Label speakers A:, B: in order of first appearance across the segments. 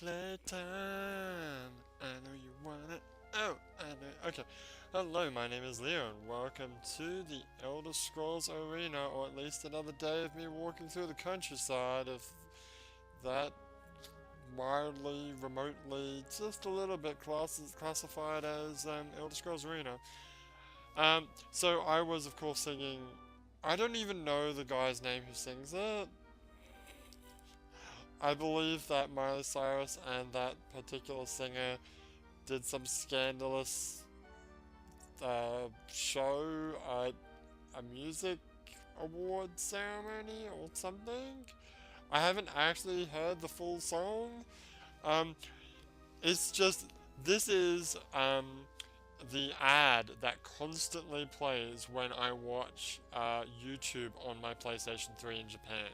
A: Playtime. I know you want it. Oh, I know. Okay. Hello, my name is Leo, and welcome to the Elder Scrolls Arena, or at least another day of me walking through the countryside of that mildly, remotely, just a little bit classified as Elder Scrolls Arena. So I was, of course, singing. I don't even know the guy's name who sings it. I believe that Miley Cyrus and that particular singer did some scandalous show at a music award ceremony or something. I haven't actually heard the full song. Um, it's just this is the ad that constantly plays when I watch YouTube on my PlayStation 3 in Japan.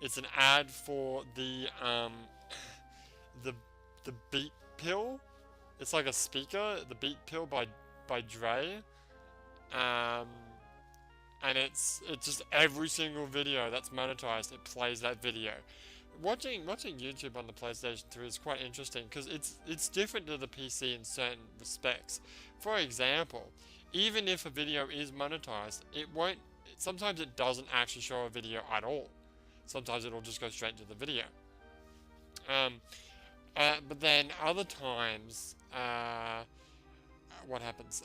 A: It's an ad for the the Beat Pill. It's like a speaker, the Beat Pill by Dre. Um, and it's just every single video that's monetized, it plays that video. Watching YouTube on the PlayStation 3 is quite interesting because it's different to the PC in certain respects. For example, even if a video is monetized, it won't. Sometimes it doesn't actually show a video at all. Sometimes it'll just go straight to the video. Um, but then other times, what happens?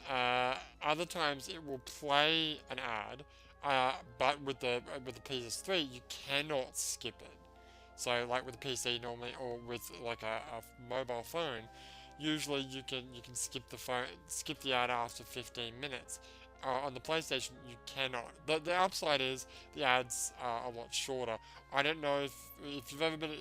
A: Other times it will play an ad, but with the PS3 you cannot skip it. So like with the PC normally, or with like a mobile phone, usually you can skip the ad after 15 minutes. On the PlayStation, you cannot. The upside is the ads are a lot shorter. I don't know if you've ever been.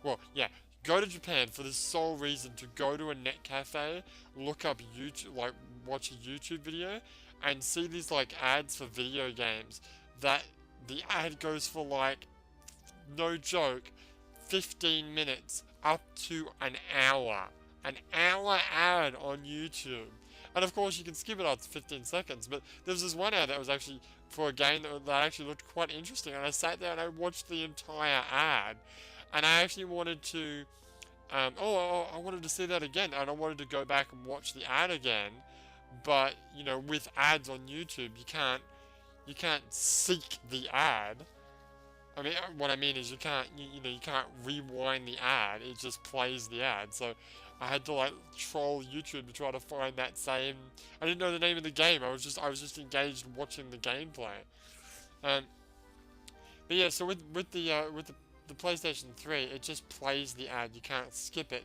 A: Well, yeah, go to Japan for the sole reason to go to a net cafe, look up YouTube, like watch a YouTube video, and see these like ads for video games. That the ad goes for like, no joke, 15 minutes up to an hour. An hour ad on YouTube. And of course you can skip it after 15 seconds, but there was this one ad that was actually for a game that actually looked quite interesting, and I sat there and I watched the entire ad, and I actually wanted to, I wanted to see that again, and I wanted to go back and watch the ad again, but, you know, with ads on YouTube, you can't seek the ad. I mean, what I mean is you can't rewind the ad. It just plays the ad. So I had to like troll YouTube to try to find that same. I didn't know the name of the game. I was just engaged watching the gameplay. Um, but yeah, so with the PlayStation 3, it just plays the ad. You can't skip it.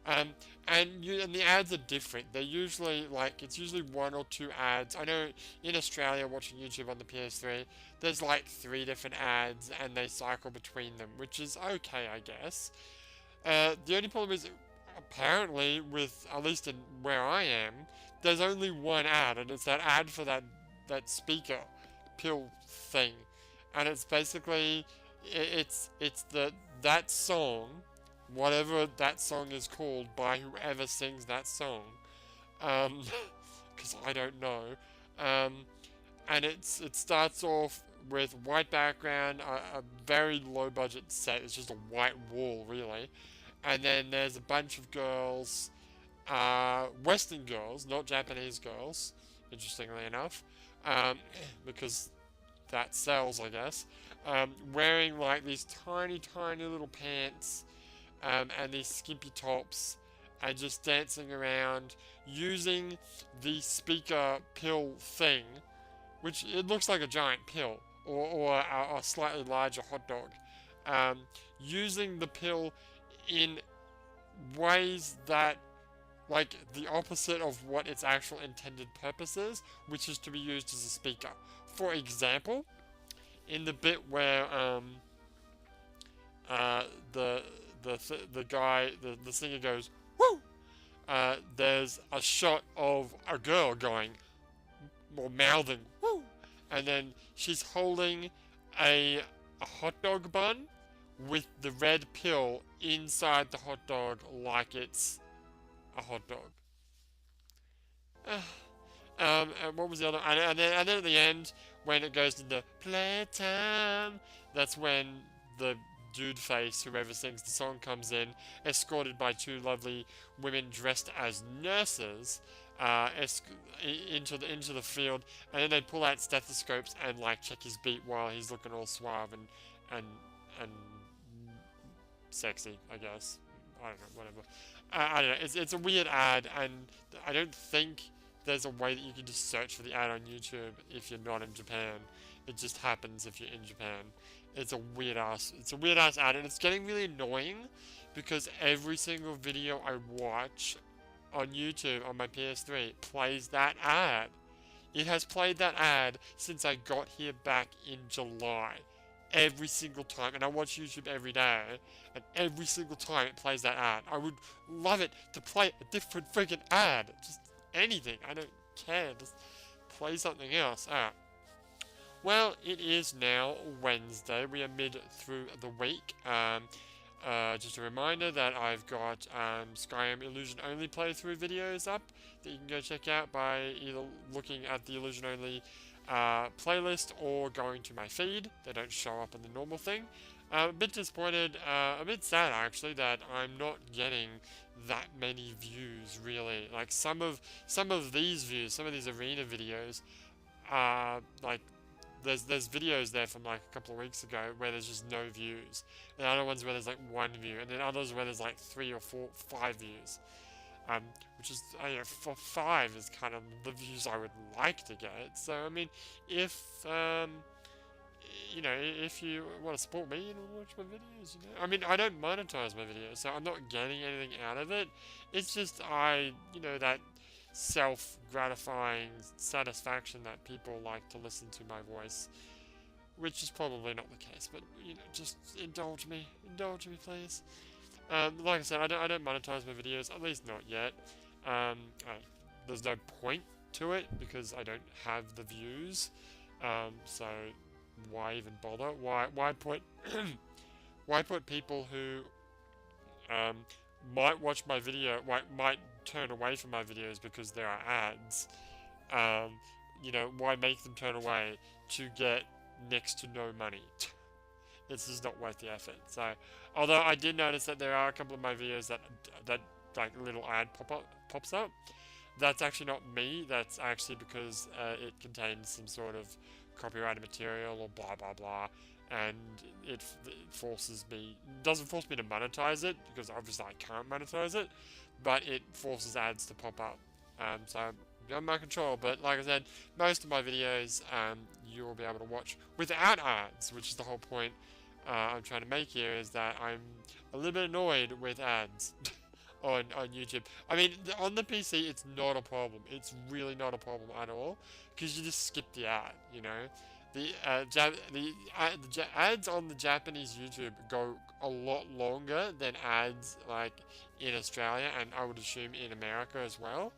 A: Um, and the ads are different. They're usually like, it's usually one or two ads. I know in Australia, watching YouTube on the PS3, there's like 3 different ads, and they cycle between them, which is okay, I guess. The only problem is, apparently, with at least in where I am, there's only one ad, and it's that ad for that speaker pill thing, and it's basically it's that song, whatever that song is called, by whoever sings that song, because I don't know, and it starts off with white background, a very low budget set. It's just a white wall, really, and then there's a bunch of girls, Western girls, not Japanese girls, interestingly enough, because that sells, I guess, wearing like these tiny, tiny little pants, and these skimpy tops, and just dancing around using the speaker pill thing, which it looks like a giant pill, or a slightly larger hot dog, using the pill in ways that, like, the opposite of what its actual intended purpose is, which is to be used as a speaker. For example, in the bit where the guy, the singer goes woo, there's a shot of a girl going, or mouthing woo, and then she's holding a hot dog bun with the red pill inside the hot dog, like it's a hot dog. And what was the other? And then at the end, when it goes into playtime, that's when the dude face, whoever sings the song, comes in, escorted by two lovely women dressed as nurses, into the field, and then they pull out stethoscopes and like check his beat while he's looking all suave and and sexy, I guess. I don't know, whatever. I don't know. It's a weird ad, and I don't think there's a way that you can just search for the ad on YouTube if you're not in Japan. It just happens if you're in Japan. It's a weird ass ad, and it's getting really annoying because every single video I watch on YouTube on my PS3 plays that ad. It has played that ad since I got here back in July. Every single time, and I watch YouTube every day, and every single time it plays that ad. I would love it to play a different friggin' ad. Just anything. I don't care. Just play something else. Well, it is now Wednesday. We are mid through the week. Just a reminder that I've got Skyrim Illusion Only playthrough videos up that you can go check out by either looking at the Illusion Only playlist or going to my feed. They don't show up in the normal thing. A bit disappointed, a bit sad actually, that I'm not getting that many views really. Like some of these views, some of these arena videos, like there's videos there from like a couple of weeks ago where there's just no views, and other ones where there's like 1 view, and then others where there's like 3 or 4, 5 views. Which is, you know, for 5 is kind of the views I would like to get. So I mean, if you know, if you want to support me and watch my videos, you know, I mean, I don't monetize my videos, so I'm not getting anything out of it. It's just you know, that self-gratifying satisfaction that people like to listen to my voice, which is probably not the case. But you know, just indulge me, please. Like I said, I don't monetize my videos, at least not yet. There's no point to it because I don't have the views. So why even bother? Why put why put people who might watch my video, might turn away from my videos because there are ads? You know, why make them turn away to get next to no money? It's just not worth the effort. So, although I did notice that there are a couple of my videos that like little ad pops up. That's actually not me. That's actually because it contains some sort of copyrighted material or blah blah blah, and it doesn't force me to monetize it because obviously I can't monetize it, but it forces ads to pop up. So beyond my control. But like I said, most of my videos you'll be able to watch without ads, which is the whole point I'm trying to make here, is that I'm a little bit annoyed with ads on YouTube. I mean, on the PC, it's not a problem. It's really not a problem at all, because you just skip the ad, you know? The ads on the Japanese YouTube go a lot longer than ads, like, in Australia, and I would assume in America as well.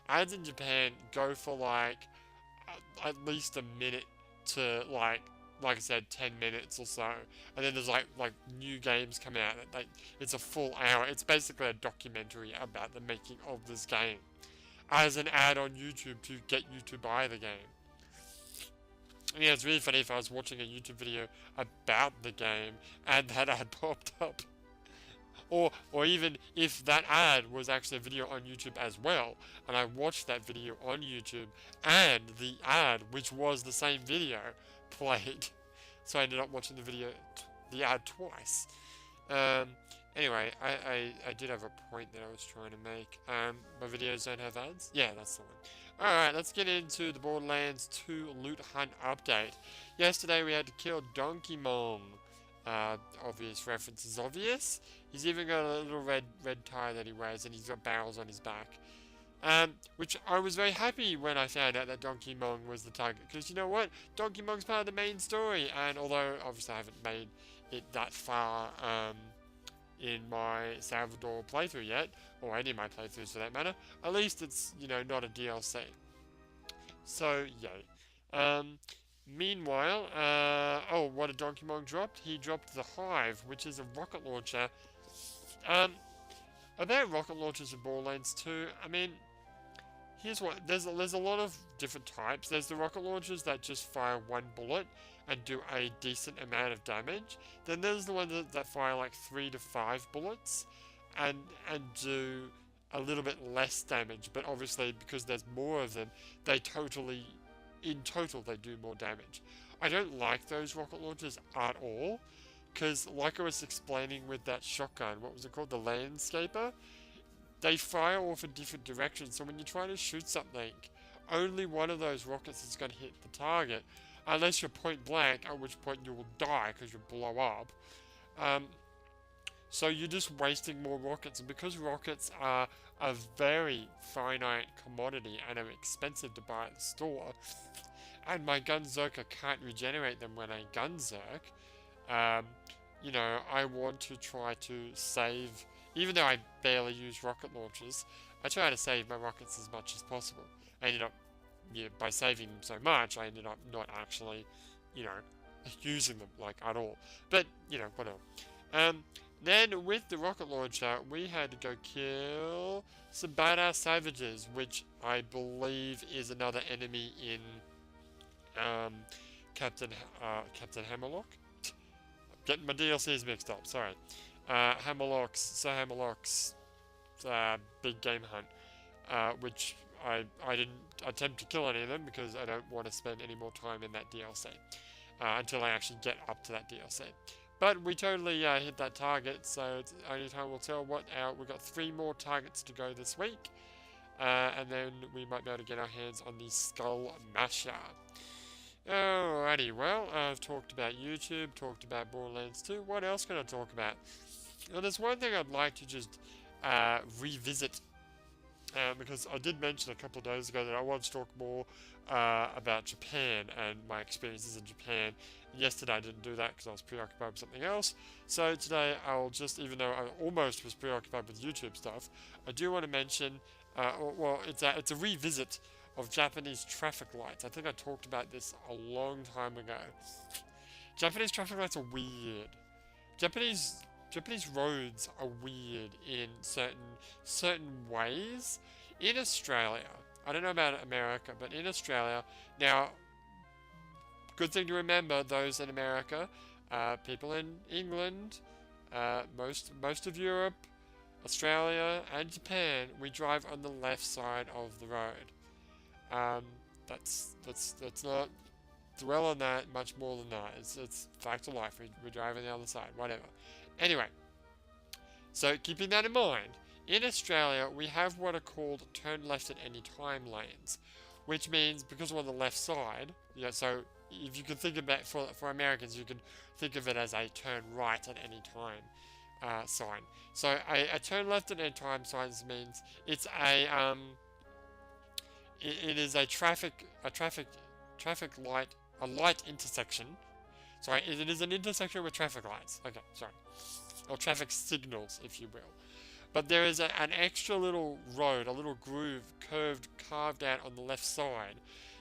A: Ads in Japan go for, like, at least a minute to, like I said, 10 minutes or so, and then there's like new games come out. Like, it's a full hour. It's basically a documentary about the making of this game, as an ad on YouTube to get you to buy the game. Yeah, it's really funny if I was watching a YouTube video about the game and that ad popped up. Or even if that ad was actually a video on YouTube as well, and I watched that video on YouTube, and the ad, which was the same video, played. So I ended up watching the ad twice. Anyway, I did have a point that I was trying to make. My videos don't have ads? Yeah, that's the one. Alright, let's get into the Borderlands 2 Loot Hunt update. Yesterday we had to kill Donkey Mong. Obvious reference is obvious. He's even got a little red tie that he wears, and he's got barrels on his back. Which I was very happy when I found out that Donkey Mong was the target, because you know what? Donkey Mong's part of the main story, and although obviously I haven't made it that far in my Salvador playthrough yet, or any of my playthroughs for that matter, at least it's, you know, not a DLC. So, yay. Meanwhile, oh, what did Donkey Mong drop? He dropped the Hive, which is a rocket launcher. About rocket launchers in Borderlands 2, I mean, here's what, there's a lot of different types. There's the rocket launchers that just fire one bullet, and do a decent amount of damage. Then there's the ones that fire like 3 to 5 bullets and do a little bit less damage, but obviously because there's more of them, in total they do more damage. I don't like those rocket launchers at all, because like I was explaining with that shotgun, what was it called, the Landscaper, they fire off in different directions, so when you're trying to shoot something, only one of those rockets is going to hit the target, unless you're point blank, at which point you will die because you blow up. So you're just wasting more rockets, and because rockets are a very finite commodity and are expensive to buy at the store, and my Gunzerker can't regenerate them when I Gunzerk, you know, I want to try to save, even though I barely use rocket launchers, I try to save my rockets as much as possible. I ended up, yeah, by saving them so much, I ended up not actually, you know, using them, like, at all. But, you know, whatever. Then, with the rocket launcher, we had to go kill some badass savages, which I believe is another enemy in, Captain Hammerlock? Getting my DLCs mixed up, sorry. Sir Hammerlock's big game hunt, which I didn't attempt to kill any of them because I don't want to spend any more time in that DLC until I actually get up to that DLC. But we totally hit that target, so it's only time will tell what we've got 3 more targets to go this week, and then we might be able to get our hands on the Skull Masher. Alrighty, well, I've talked about YouTube, talked about Borderlands 2. What else can I talk about? Well, there's one thing I'd like to just revisit, because I did mention a couple of days ago that I want to talk more about Japan and my experiences in Japan. Yesterday I didn't do that because I was preoccupied with something else. So today I'll just, even though I almost was preoccupied with YouTube stuff, I do want to mention, well, it's a revisit of Japanese traffic lights. I think I talked about this a long time ago. Japanese traffic lights are weird. Japanese roads are weird in certain ways. In Australia, I don't know about America, but in Australia, now, good thing to remember, those in America, people in England, most of Europe, Australia, and Japan, we drive on the left side of the road. Let's not dwell on that much more than that. It's fact of life. We drive on the other side, whatever. Anyway, so keeping that in mind, in Australia we have what are called turn left at any time lanes, which means because we're on the left side, you know, so if you can think about, for Americans, you can think of it as a turn right at any time sign. So a turn left at any time sign means it's it is a light intersection. Sorry, it is an intersection with traffic lights. Okay, sorry. Or traffic signals, if you will. But there is an extra little road, a little groove carved out on the left side,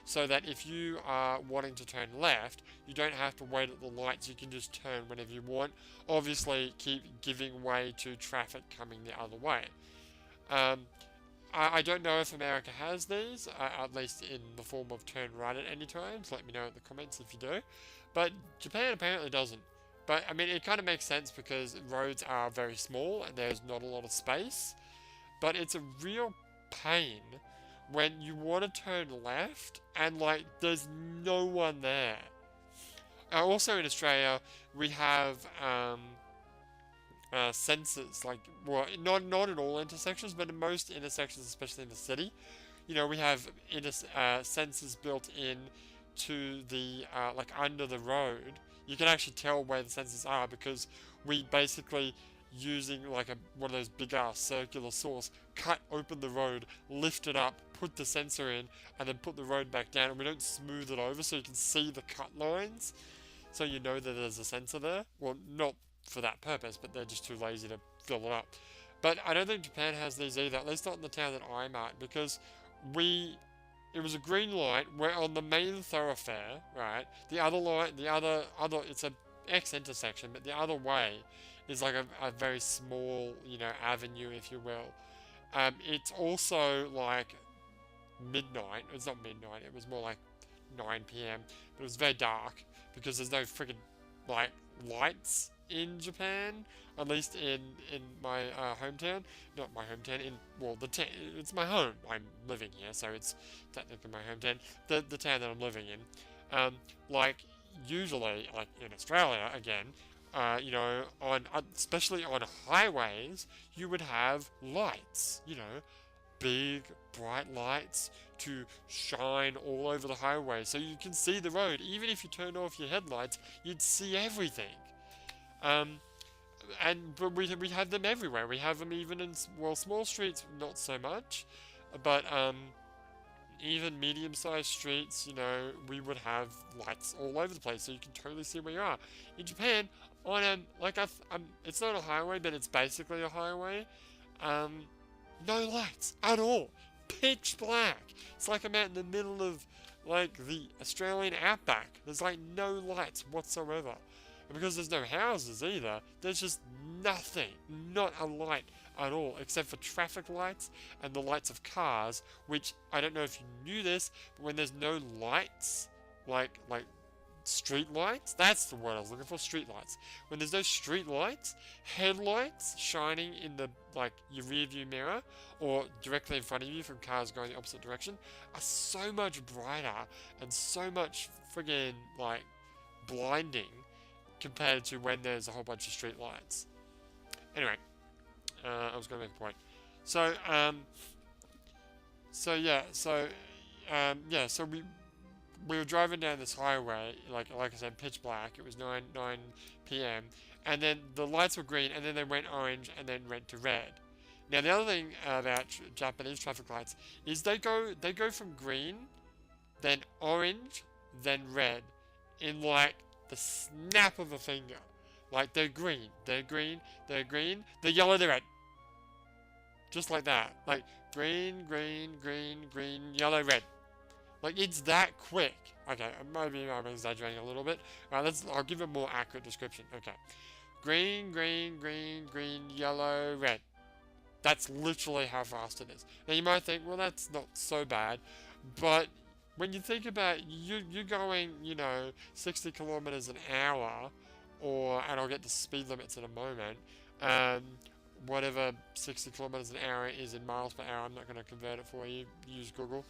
A: so that if you are wanting to turn left, you don't have to wait at the lights, you can just turn whenever you want. Obviously, keep giving way to traffic coming the other way. I don't know if America has these, at least in the form of turn right at any time, so let me know in the comments if you do. But Japan apparently doesn't. But, I mean, it kind of makes sense because roads are very small and there's not a lot of space. But it's a real pain when you want to turn left and, like, there's no one there. Also in Australia, we have sensors, like, well, not in all intersections, but in most intersections, especially in the city. You know, we have sensors built in to the, like, under the road. You can actually tell where the sensors are because we basically, using like one of those big ass circular saws, cut open the road, lift it up, put the sensor in, and then put the road back down, and we don't smooth it over so you can see the cut lines, so you know that there's a sensor there. Well, not for that purpose, but they're just too lazy to fill it up. But I don't think Japan has these either, at least not in the town that I'm at, because it was a green light. We're on the main thoroughfare, right? The other light, it's a X intersection, but the other way is like a very small, you know, avenue, if you will. It's also like midnight. It's not midnight. It was more like 9 p.m. But it was very dark because there's no freaking like lights in Japan, at least in my hometown. Not my hometown. It's my home. I'm living here, so it's technically my hometown. The town that I'm living in. Like usually, like in Australia again, on especially on highways, you would have lights. Big bright lights to shine all over the highway so you can see the road. Even if you turned off your headlights, you'd see everything. But we have them everywhere. We have them even in small streets, not so much, but even medium-sized streets, we would have lights all over the place, so you can totally see where you are. In Japan, on it's not a highway, but it's basically a highway. No lights at all. Pitch black. It's like I'm out in the middle of like the Australian outback. There's like no lights whatsoever. And because there's no houses either, there's just nothing. Not a light at all, except for traffic lights and the lights of cars, which I don't know if you knew this, but when there's no lights, like street lights, that's the word I was looking for, street lights. When there's no street lights, headlights shining in your rear view mirror or directly in front of you from cars going the opposite direction are so much brighter and so much friggin' blinding compared to when there's a whole bunch of street lights. Anyway, I was going to make a point. So we were driving down this highway, like I said, pitch black. It was 9 p.m. and then the lights were green, and then they went orange, and then went to red. Now the other thing about Japanese traffic lights is they go from green, then orange, then red, in like the snap of a finger. Like they're green, they're yellow, they're red. Just like that. Like green, yellow, red. Like, it's that quick. Okay, maybe I'm exaggerating a little bit. Alright, I'll give a more accurate description. Okay. Green, yellow, red. That's literally how fast it is. Now, you might think, well, that's not so bad. But when you think about you're going, 60 kilometers an hour, and I'll get to speed limits in a moment, whatever 60 kilometers an hour is in miles per hour, I'm not going to convert it for you. Use Google.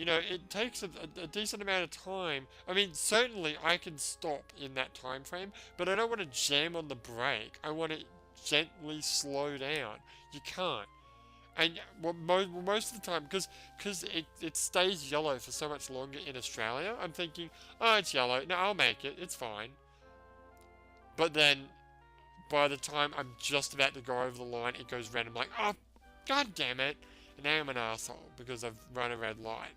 A: It takes a decent amount of time. I mean, certainly I can stop in that time frame, but I don't want to jam on the brake. I want to gently slow down. You can't. And most of the time, because it stays yellow for so much longer in Australia, I'm thinking, oh, it's yellow. No, I'll make it. It's fine. But then, by the time I'm just about to go over the line, it goes red. I'm like, oh, god damn it. And now I'm an asshole because I've run a red light.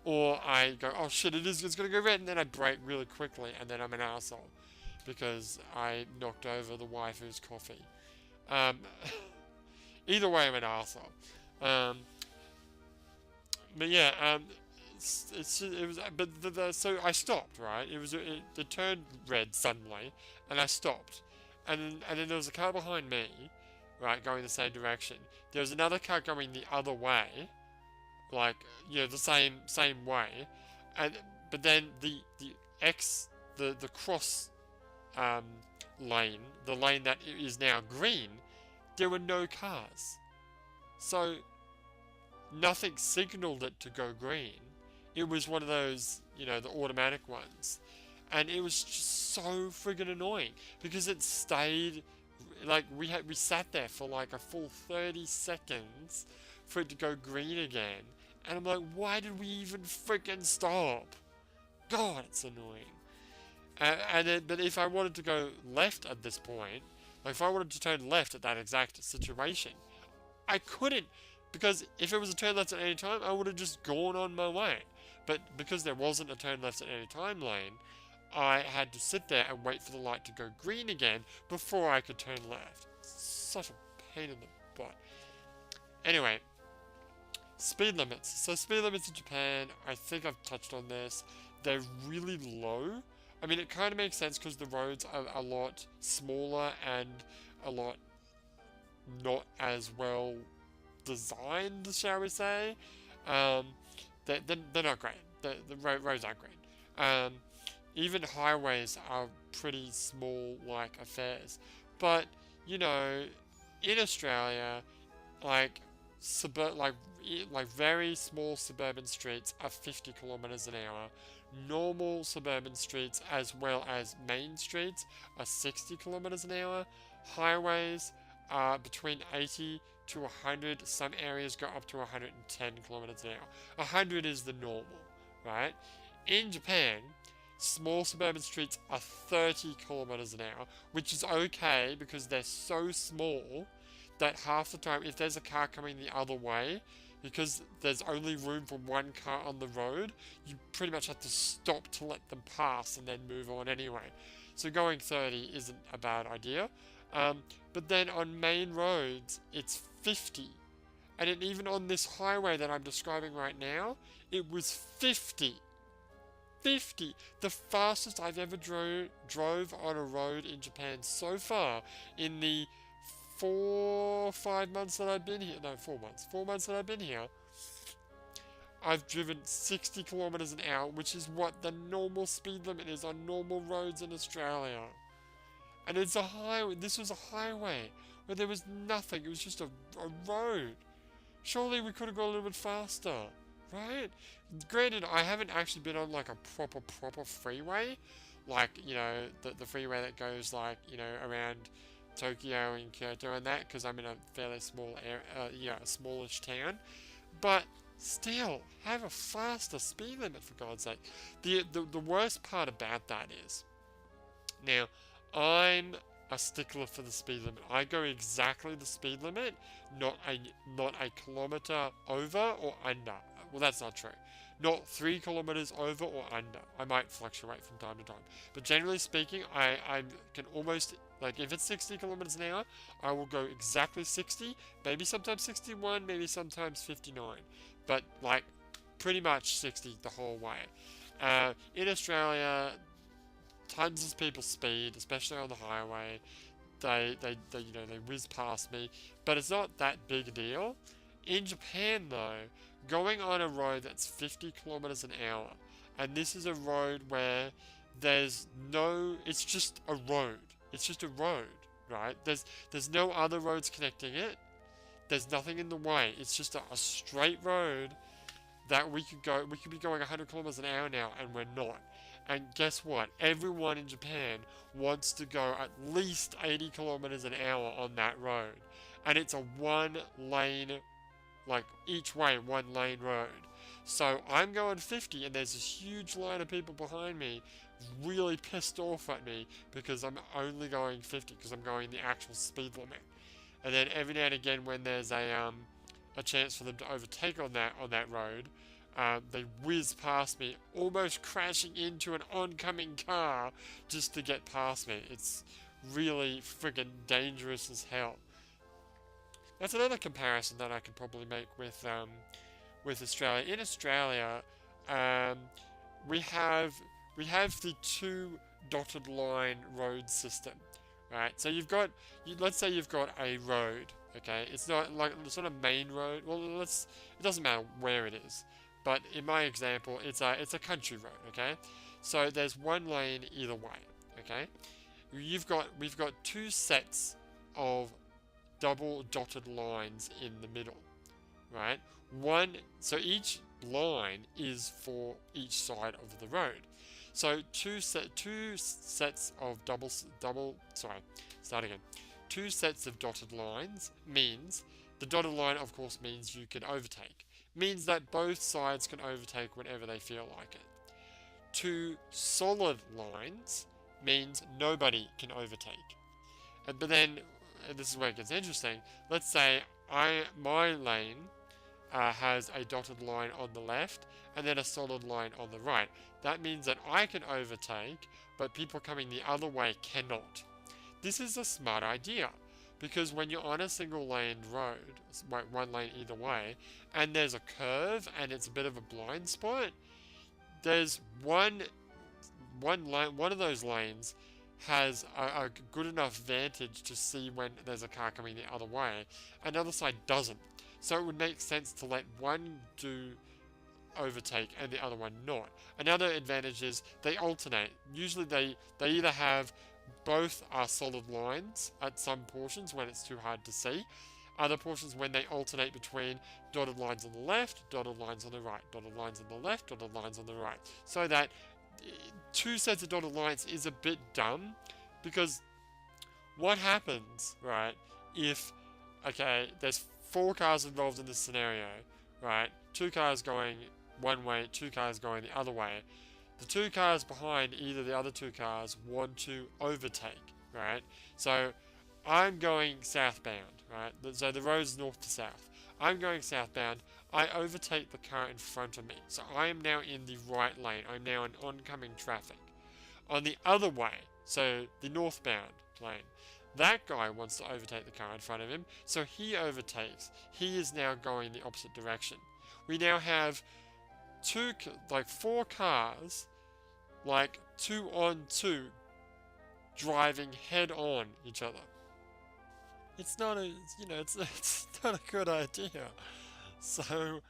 A: Or I go, oh shit, it's going to go red, and then I brake really quickly, and then I'm an asshole because I knocked over the waifu's coffee. Either way, I'm an asshole. But yeah, so I stopped, right? It turned red suddenly, and I stopped, and then there was a car behind me, right, going the same direction. There was another car going the other way, the same way, but then the cross lane, the lane that is now green, there were no cars. So nothing signaled it to go green. It was one of those, the automatic ones. And it was just so friggin' annoying because it stayed, we sat there for like a full 30 seconds for it to go green again. And I'm like, why did we even freaking stop? God, it's annoying. But if I wanted to go left at this point, if I wanted to turn left at that exact situation, I couldn't, because if it was a turn left at any time, I would have just gone on my way. But because there wasn't a turn left at any time lane, I had to sit there and wait for the light to go green again before I could turn left. It's such a pain in the butt. Anyway, speed limits. So speed limits in Japan, I think I've touched on this. They're really low. I mean, it kind of makes sense because the roads are a lot smaller and a lot not as well designed, shall we say. they're not great. The roads aren't great. Even highways are pretty small, like, affairs. But, you know, in Australia, like, very small suburban streets are 50 kilometers an hour. Normal suburban streets, as well as main streets, are 60 kilometers an hour. Highways are between 80 to 100. Some areas go up to 110 kilometers an hour. 100 is the normal, right? In Japan, small suburban streets are 30 kilometers an hour, which is okay because they're so small that half the time, if there's a car coming the other way, because there's only room for one car on the road, you pretty much have to stop to let them pass and then move on anyway. So going 30 isn't a bad idea. But then on main roads, it's 50. And even on this highway that I'm describing right now, it was 50. 50! The fastest I've ever drove on a road in Japan so far in the 5 months that I've been here. No, 4 months. 4 months that I've been here. I've driven 60 kilometers an hour, which is what the normal speed limit is on normal roads in Australia. And it's a highway. This was a highway where there was nothing. It was just a road. Surely we could have gone a little bit faster, right? Granted, I haven't actually been on like a proper freeway, like, you know, the freeway that goes, like, you know, around Tokyo and Kyoto and that, because I'm in a fairly small area, a smallish town. But still, have a faster speed limit, for God's sake. The worst part about that is, now, I'm a stickler for the speed limit. I go exactly the speed limit, not a kilometer over or under. Well, that's not true. Not 3 kilometers over or under. I might fluctuate from time to time. But generally speaking, I can almost, like, if it's 60 kilometers an hour, I will go exactly 60, maybe sometimes 61, maybe sometimes 59. But, like, pretty much 60 the whole way. In Australia, tons of people speed, especially on the highway. They whiz past me, but it's not that big a deal. In Japan, though, going on a road that's 50 kilometers an hour, and this is a road where there's no, it's just a road. It's just a road, right? There's no other roads connecting it. There's nothing in the way. It's just a straight road that we could be going 100 kilometers an hour now, and we're not. And guess what? Everyone in Japan wants to go at least 80 kilometers an hour on that road. And it's a one lane, like, each way, one lane road. So I'm going 50 and there's this huge line of people behind me really pissed off at me because I'm only going 50 because I'm going the actual speed limit. And then every now and again when there's a chance for them to overtake on that road, they whiz past me, almost crashing into an oncoming car just to get past me. It's really friggin' dangerous as hell. That's another comparison that I could probably make with Australia. In Australia, we have the 2 dotted line road system, right? So let's say you've got a road, okay? It's not a main road. Well, it doesn't matter where it is. But in my example, it's a country road, okay? So there's one lane either way, okay? We've got 2 sets of double dotted lines in the middle, right? So each line is for each side of the road. So two sets of two sets of dotted lines means the dotted line, of course, means you can overtake. Means that both sides can overtake whenever they feel like it. 2 solid lines means nobody can overtake. But then, this is where it gets interesting. Let's say my lane has a dotted line on the left and then a solid line on the right. That means that I can overtake, but people coming the other way cannot. This is a smart idea, because when you're on a single lane road, one lane either way, and there's a curve and it's a bit of a blind spot, there's one of those lanes has a good enough vantage to see when there's a car coming the other way. Another side doesn't. So it would make sense to let one do overtake and the other one not. Another advantage is they alternate. Usually they either have both are solid lines at some portions when it's too hard to see. Other portions when they alternate between dotted lines on the left, dotted lines on the right, dotted lines on the left, dotted lines on the right. So that two sets of dotted lines is a bit dumb, because what happens, right, if, okay, there's 4 cars involved in this scenario, right, 2 cars going one way, 2 cars going the other way. The 2 cars behind either the other 2 cars want to overtake, right? So I'm going southbound, right? So the road's north to south. I'm going southbound. I overtake the car in front of me. So I am now in the right lane. I'm now in oncoming traffic. On the other way, so the northbound lane, that guy wants to overtake the car in front of him. So he overtakes. He is now going the opposite direction. We now have 4 cars, like 2 on 2, driving head on each other. It's not a, it's not a good idea. So,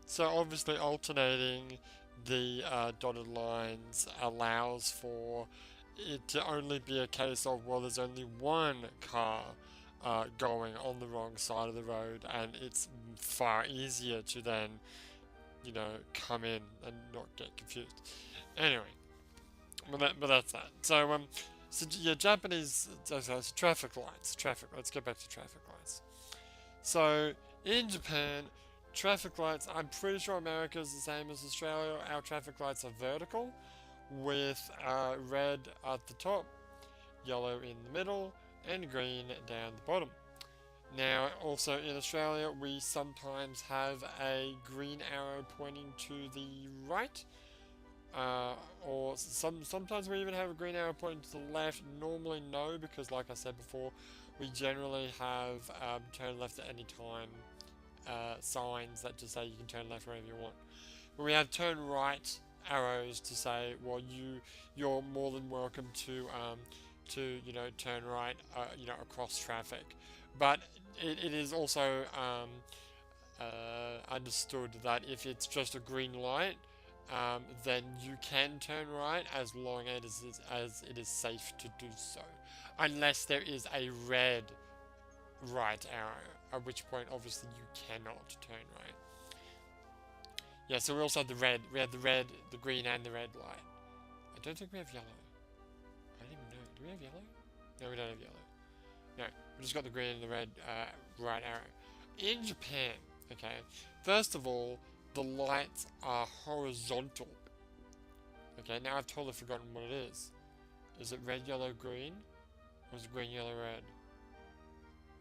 A: so obviously alternating the dotted lines allows for it to only be a case of, well, there's only one car going on the wrong side of the road, and it's far easier to then, come in and not get confused. Anyway, but that's that. So yeah, Japanese, so traffic lights. Let's get back to traffic lights. So in Japan, traffic lights, I'm pretty sure America is the same as Australia. Our traffic lights are vertical, with red at the top, yellow in the middle, and green down the bottom. Now, also in Australia, we sometimes have a green arrow pointing to the right, or sometimes we even have a green arrow pointing to the left. Normally no, because like I said before, we generally have turn left at any time signs that just say you can turn left wherever you want. But we have turn right arrows to say, well, you're more than welcome to turn right across traffic. But it is also understood that if it's just a green light, then you can turn right as long as it is safe to do so, unless there is a red right arrow, at which point obviously you cannot turn right. Yeah, so we also have the red. We have the red, the green, and the red light. I don't think we have yellow. I don't even know. Do we have yellow? No, we don't have yellow. No, we just got the green and the red right arrow. In Japan, okay, first of all, the lights are horizontal. Okay, now I've totally forgotten what it is. Is it red, yellow, green? Or is it green, yellow, red?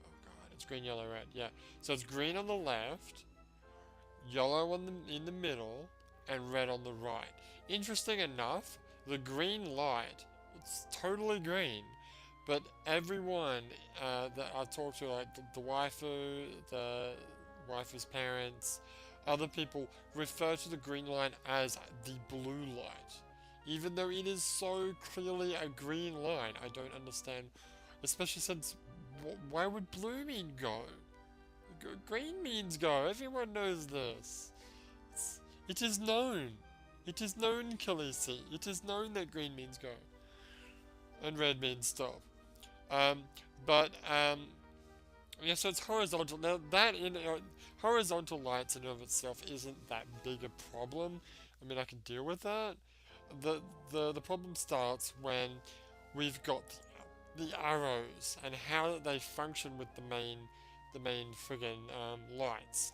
A: Oh god, it's green, yellow, red. Yeah, so it's green on the left, yellow in the middle, and red on the right. Interesting enough, the green light, it's totally green, but everyone that I've talked to, like the waifu, the waifu's parents, other people, refer to the green light as the blue light. Even though it is so clearly a green light, I don't understand, especially since, why would blue mean go? Green means go. Everyone knows this. It is known. It is known, Khaleesi. It is known that green means go. And red means stop. Yeah, so it's horizontal. Now, that horizontal lights in and of itself isn't that big a problem. I mean, I can deal with that. The problem starts when we've got the arrows and how they function with the main friggin' lights.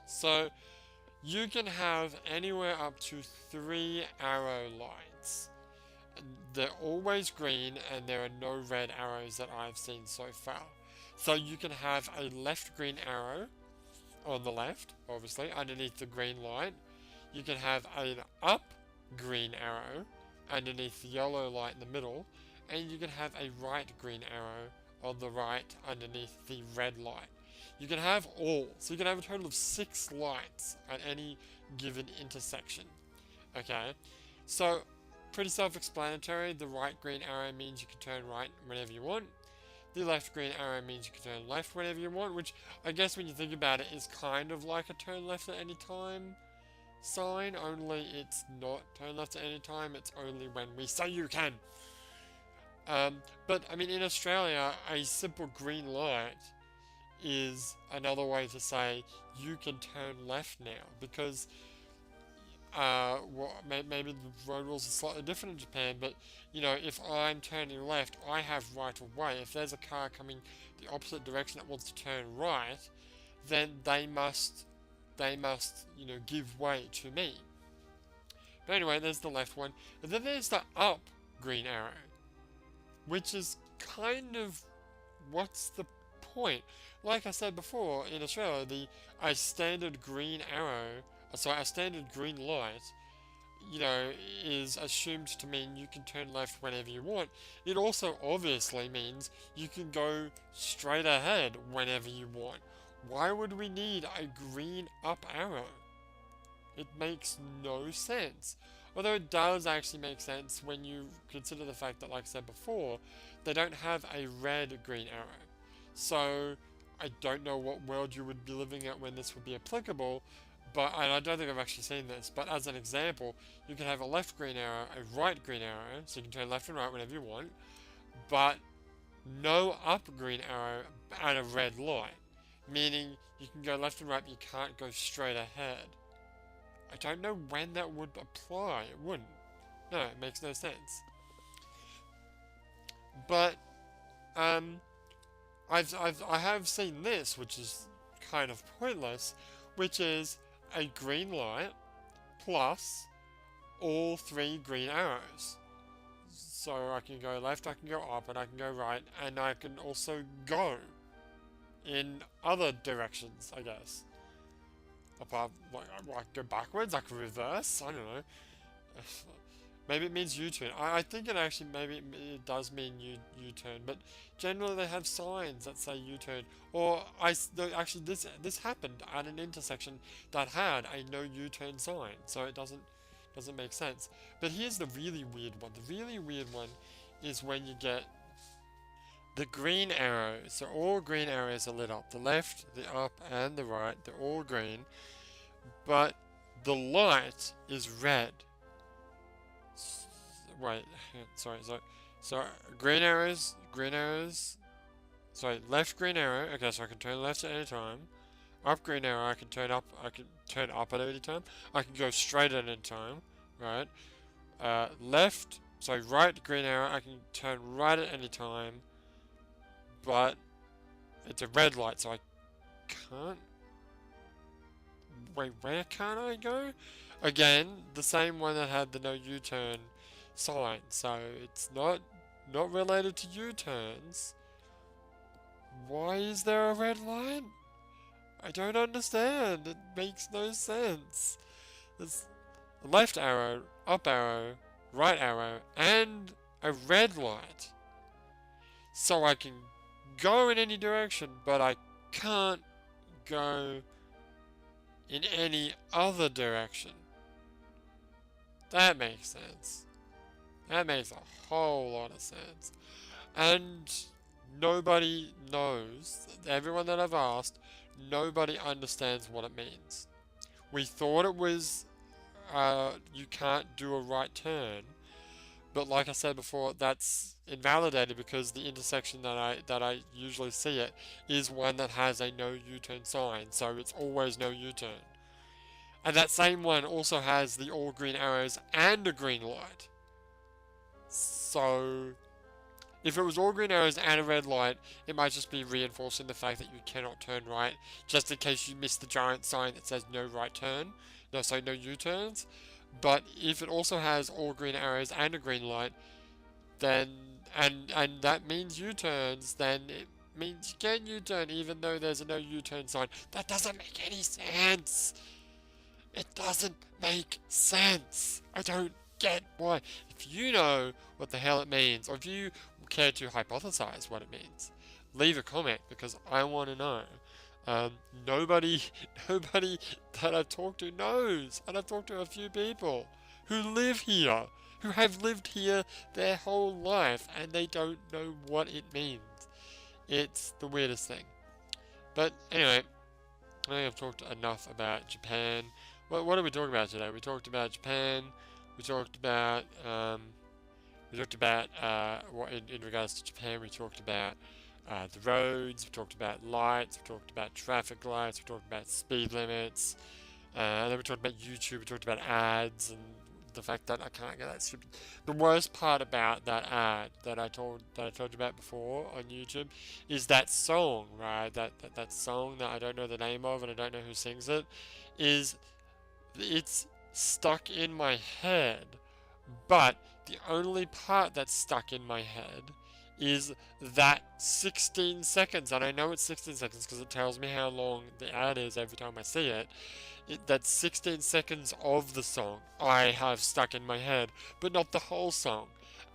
A: So you can have anywhere up to 3 arrow lights. They're always green, and there are no red arrows that I've seen so far. So you can have a left green arrow on the left, obviously, underneath the green light. You can have an up green arrow underneath the yellow light in the middle, and you can have a right green arrow on the right underneath the red light. You can have all, so you can have a total of 6 lights at any given intersection. Okay, so pretty self-explanatory. The right green arrow means you can turn right whenever you want. The left green arrow means you can turn left whenever you want, which I guess when you think about it is kind of like a turn left at any time sign, only it's not turn left at any time, it's only when we say you can. But I mean, in Australia, a simple green light is another way to say you can turn left now, because well, maybe the road rules are slightly different in Japan, but you know, if I'm turning left, I have right of way. If there's a car coming the opposite direction that wants to turn right, then they must, you know, give way to me. But anyway, there's the left one, and then there's the up green arrow, which is kind of, what's the point? Like I said before, in Australia, a standard green arrow, sorry, a standard green light, you know, is assumed to mean you can turn left whenever you want. It also obviously means you can go straight ahead whenever you want. Why would we need a green up arrow? It makes no sense. Although it does actually make sense when you consider the fact that, like I said before, they don't have a red green arrow. So I don't know what world you would be living at when this would be applicable, but and I don't think I've actually seen this, but as an example, you can have a left green arrow, a right green arrow, so you can turn left and right whenever you want, but no up green arrow and a red light, meaning you can go left and right, but you can't go straight ahead. I don't know when that would apply. It wouldn't. No, it makes no sense. But I have seen this, which is kind of pointless, which is a green light plus all 3 green arrows. So I can go left, I can go up, and I can go right, and I can also go in other directions, I guess. Apart, like, I can go backwards, I can reverse, I don't know. Maybe it means U-turn. I think it actually, maybe it does mean U-turn, but generally they have signs that say U-turn. Or, actually this happened at an intersection that had a no U-turn sign, so it doesn't make sense. But here's the really weird one. The really weird one is when you get the green arrows. So all green arrows are lit up. The left, the up, and the right, they're all green. But the light is red. Wait, sorry, so green arrows, sorry, left green arrow, okay, so I can turn left at any time. Up green arrow, I can turn up at any time. I can go straight at any time, right? Left, sorry, right green arrow, I can turn right at any time, but it's a red light, so I can't. Wait, where can't I go? Again, the same one that had the no U-turn sign, so it's not related to U-turns. Why is there a red light? I don't understand. It makes no sense. There's a left arrow, up arrow, right arrow, and a red light. So I can go in any direction, but I can't go in any other direction. That makes sense. That makes a whole lot of sense. And nobody knows, everyone that I've asked, nobody understands what it means. We thought it was you can't do a right turn, but like I said before, that's invalidated because the intersection that I usually see it is one that has a no U-turn sign, so it's always no U-turn. And that same one also has the all green arrows and a green light. So if it was all green arrows and a red light, it might just be reinforcing the fact that you cannot turn right, just in case you miss the giant sign that says no right turn. No, sorry, no U-turns. But if it also has all green arrows and a green light, then and that means U-turns, then it means you can U-turn even though there's a no U-turn sign. That doesn't make any sense. It doesn't make sense. I don't get why. If you know what the hell it means, or if you care to hypothesize what it means, leave a comment because I want to know. Nobody that I've talked to knows, and I've talked to a few people who live here, who have lived here their whole life, and they don't know what it means. It's the weirdest thing. But anyway, I think I've talked enough about Japan. What did we talk about today? We talked about Japan. We talked about what in regards to Japan. We talked about the roads. We talked about lights. We talked about traffic lights. We talked about speed limits. And then we talked about YouTube. We talked about ads and the fact that I can't get that stupid. The worst part about that ad that I told you about before on YouTube is that song, right? That song that I don't know the name of and I don't know who sings it. It's stuck in my head, but the only part that's stuck in my head is that 16 seconds, and I know it's 16 seconds because it tells me how long the ad is every time I see it. That 16 seconds of the song I have stuck in my head, but not the whole song.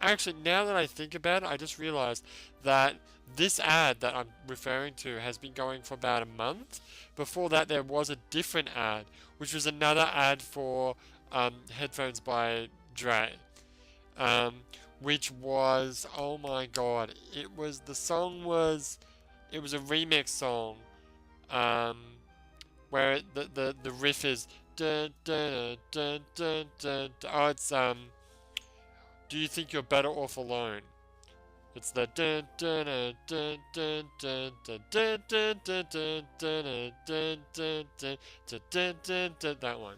A: Actually, now that I think about it, I just realized that this ad that I'm referring to has been going for about a month. Before that, there was a different ad, which was another ad for headphones by Dre. Which was, oh my god, it was it was a remix song, where the riff is dun, dun, dun, dun, dun, dun. Oh, it's do you think you're better off alone? It's the dun dun dun dun dun dun dun dun dun dun dun dun dun dun dun dun dun, that one.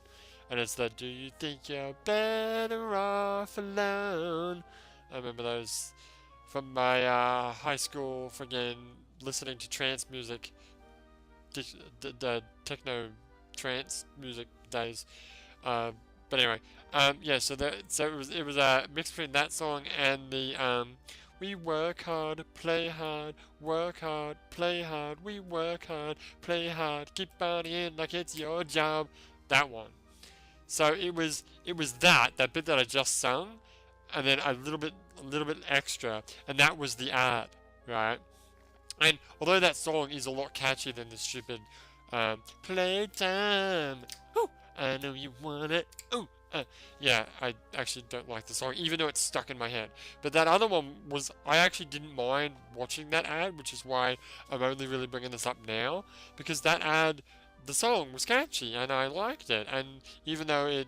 A: And it's the do you think you're better off alone? I remember those from my high school friggin' listening to trance music, the techno trance music days. But anyway, yeah. So it was a mix between that song and the we work hard, play hard, work hard, play hard. We work hard, play hard, keep on in like it's your job. That one. So it was that bit that I just sung, and then a little bit extra, and that was the ad, right? And although that song is a lot catchier than the stupid playtime, ooh, I know you want it, ooh, yeah, I actually don't like the song, even though it's stuck in my head. But that other one was, I actually didn't mind watching that ad, which is why I'm only really bringing this up now, because that ad, the song was catchy, and I liked it, and even though it,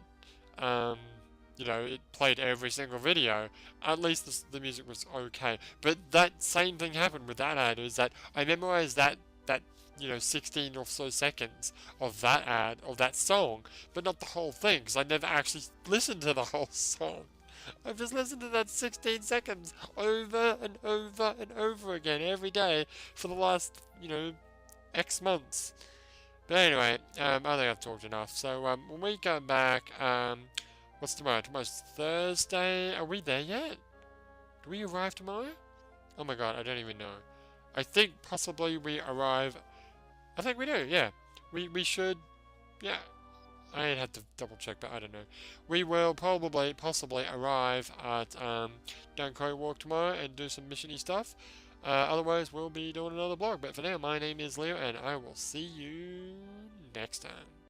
A: it played every single video, at least the music was okay. But that same thing happened with that ad, is that I memorized that 16 or so seconds of that ad, of that song, but not the whole thing, because I never actually listened to the whole song. I've just listened to that 16 seconds over and over and over again every day for the last, X months. But anyway, I think I've talked enough. So when we go back, what's tomorrow? Tomorrow's Thursday. Are we there yet? Do we arrive tomorrow? Oh my god, I don't even know. I think possibly we arrive. I think we do, yeah. We should, yeah. I had to double check, but I don't know. We will possibly arrive at Down Walk tomorrow and do some missiony stuff. Otherwise, we'll be doing another blog. But for now, my name is Leo, and I will see you next time.